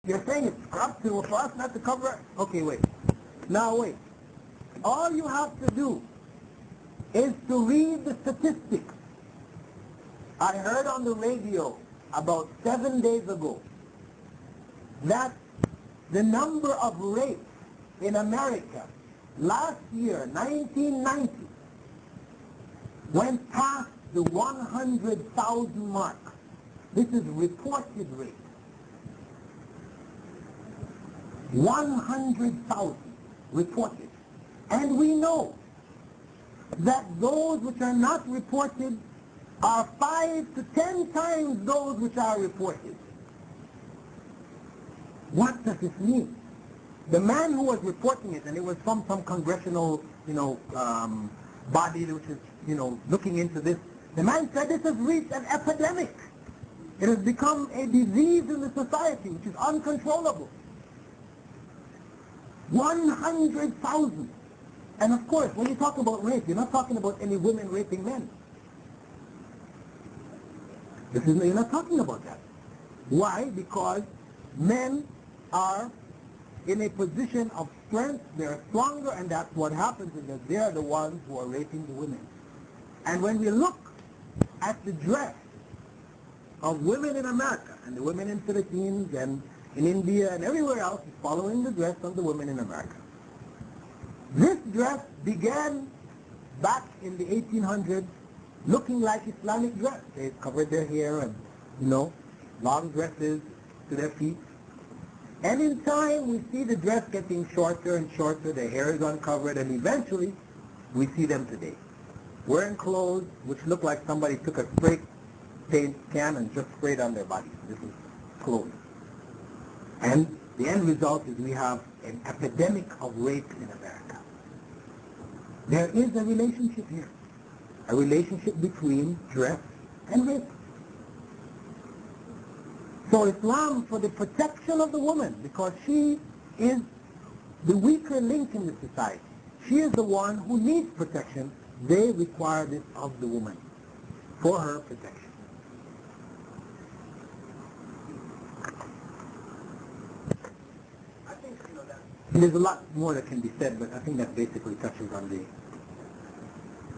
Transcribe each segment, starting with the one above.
You're saying it's corruption for us not to cover it? Okay, wait. Now wait. All you have to do is to read the statistics. I heard on the radio about 7 days ago that the number of rapes in America last year, 1990, went past the 100,000 mark. This is reported rape. 100,000 reported. And we know that those which are not reported are 5 to 10 times those which are reported. What does this mean? The man who was reporting it, and it was from some congressional, body which is, looking into this, the man said this has reached an epidemic. It has become a disease in the society which is uncontrollable. 100,000. And of course, when you talk about rape, you're not talking about any women raping men. You're not talking about that. Why? Because men are in a position of strength, they're stronger, and that's what happens, is that they're the ones who are raping the women. And when we look at the dress of women in America, and the women in Philippines, and in India, and everywhere else, is following the dress of the women in America. This dress began back in the 1800s looking like Islamic dress. They covered their hair and, long dresses to their feet. And in time, we see the dress getting shorter and shorter, their hair is uncovered, and eventually, we see them today, wearing clothes which look like somebody took a spray paint can and just sprayed on their body. This is clothes. And the end result is we have an epidemic of rape in America. There is a relationship here, a relationship between dress and rape. So Islam, for the protection of the woman, because she is the weaker link in the society, she is the one who needs protection, they require this of the woman for her protection. I think that. There's a lot more that can be said, but I think that basically touches on the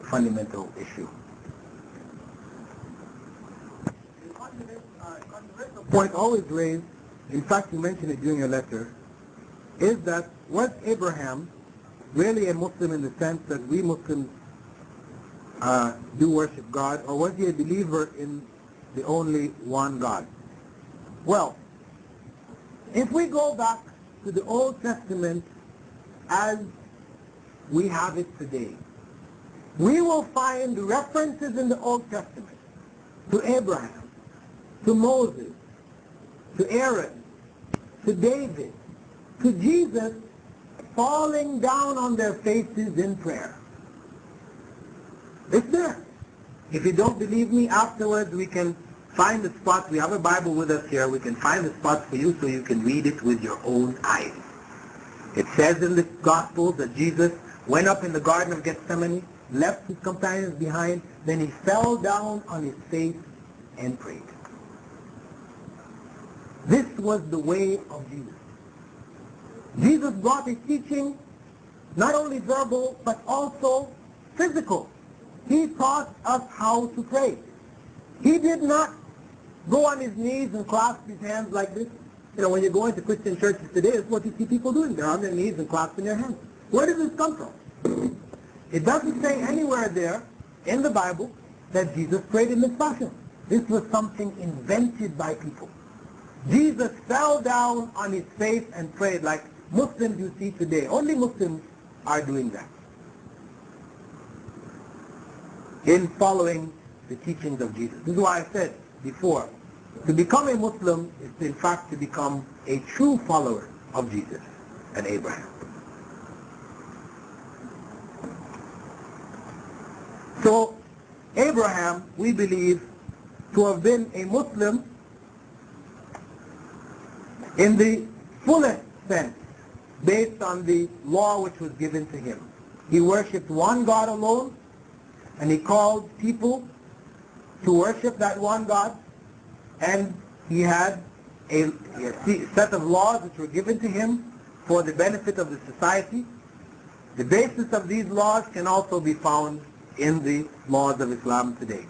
fundamental issue. The point always raised, in fact you mentioned it during your letter, is that was Abraham really a Muslim in the sense that we Muslims do worship God, or was he a believer in the only one God? Well, if we go back to the Old Testament as we have it today, we will find references in the Old Testament to Abraham, to Moses, to Aaron, to David, to Jesus, falling down on their faces in prayer. It's there. If you don't believe me, afterwards we can find the spot. We have a Bible with us here. We can find the spot for you so you can read it with your own eyes. It says in the Gospels that Jesus went up in the Garden of Gethsemane, left his companions behind, then he fell down on his face and prayed. This was the way of Jesus. Jesus brought his teaching, not only verbal, but also physical. He taught us how to pray. He did not go on his knees and clasp his hands like this. When you go into Christian churches today, it's what you see people doing. They're on their knees and clasping their hands. Where does this come from? It doesn't say anywhere there in the Bible that Jesus prayed in this fashion. This was something invented by people. Jesus fell down on his face and prayed like Muslims you see today. Only Muslims are doing that in following the teachings of Jesus. This is why I said before, to become a Muslim is in fact to become a true follower of Jesus and Abraham. So Abraham, we believe to have been a Muslim in the fullest sense, based on the law which was given to him. He worshipped one God alone, and he called people to worship that one God, and he had a set of laws which were given to him for the benefit of the society. The basis of these laws can also be found in the laws of Islam today.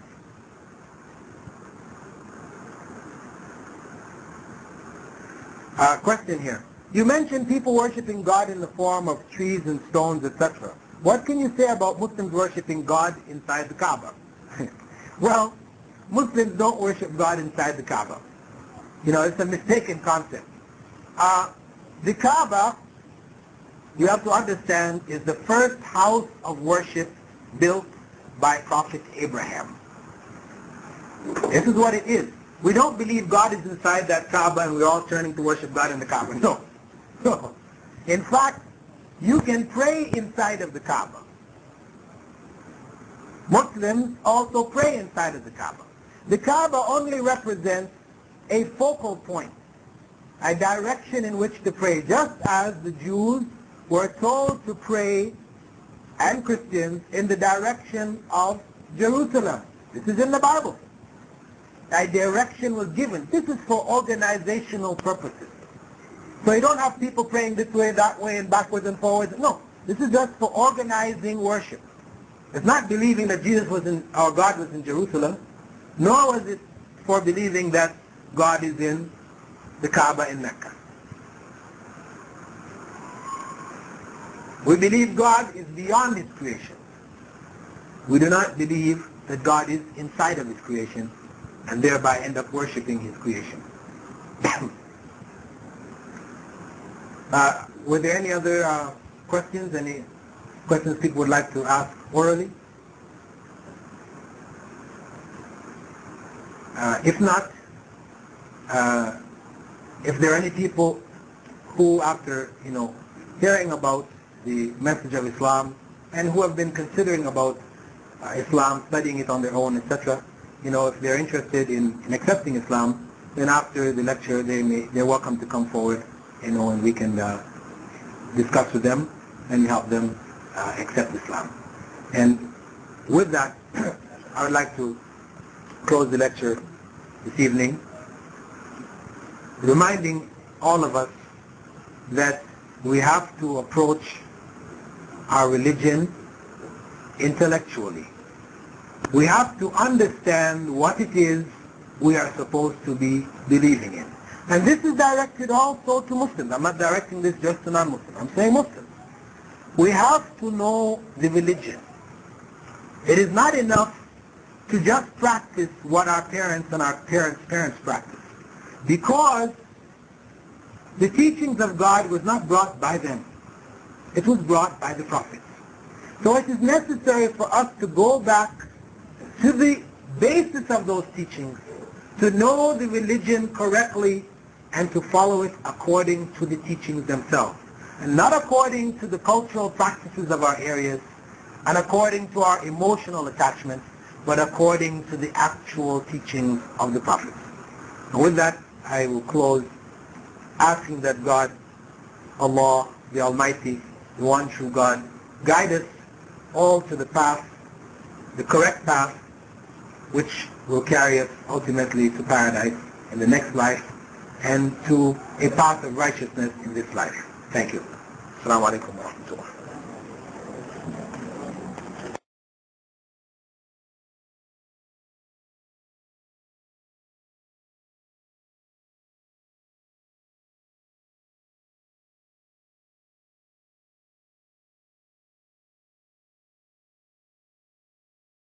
Question here. You mentioned people worshipping God in the form of trees and stones, etc. What can you say about Muslims worshipping God inside the Kaaba? Well, Muslims don't worship God inside the Kaaba. You know, it's a mistaken concept. The Kaaba, you have to understand, is the first house of worship built by Prophet Abraham. This is what it is. We don't believe God is inside that Kaaba and we're all turning to worship God in the Kaaba. No. No. In fact, you can pray inside of the Kaaba. Muslims also pray inside of the Kaaba. The Kaaba only represents a focal point, a direction in which to pray, just as the Jews were told to pray, and Christians, in the direction of Jerusalem. This is in the Bible. A direction was given. This is for organizational purposes. So you don't have people praying this way, that way, and backwards and forwards. No, this is just for organizing worship. It's not believing that Jesus was in, or God was in Jerusalem, nor was it for believing that God is in the Kaaba in Mecca. We believe God is beyond His creation. We do not believe that God is inside of His creation and thereby end up worshipping His creation. Were there any other questions? Any questions people would like to ask orally? If not, if there are any people who, after hearing about the message of Islam and who have been considering about Islam, studying it on their own, etc., if they're interested in accepting Islam, then after the lecture they're welcome to come forward, and we can discuss with them and help them accept Islam. And with that, I would like to close the lecture this evening, reminding all of us that we have to approach our religion intellectually. We have to understand what it is we are supposed to be believing in. And this is directed also to Muslims. I'm not directing this just to non-Muslims. I'm saying Muslims. We have to know the religion. It is not enough to just practice what our parents and our parents' parents practiced, because the teachings of God was not brought by them. It was brought by the prophets. So it is necessary for us to go back to the basis of those teachings, to know the religion correctly and to follow it according to the teachings themselves, and not according to the cultural practices of our areas and according to our emotional attachments, but according to the actual teachings of the prophets. And with that, I will close asking that God, Allah, the Almighty, the one true God, guide us all to the path, the correct path, which will carry us ultimately to paradise in the next life and to a path of righteousness in this life. Thank you. Assalamu alaikum wa rahmatullah.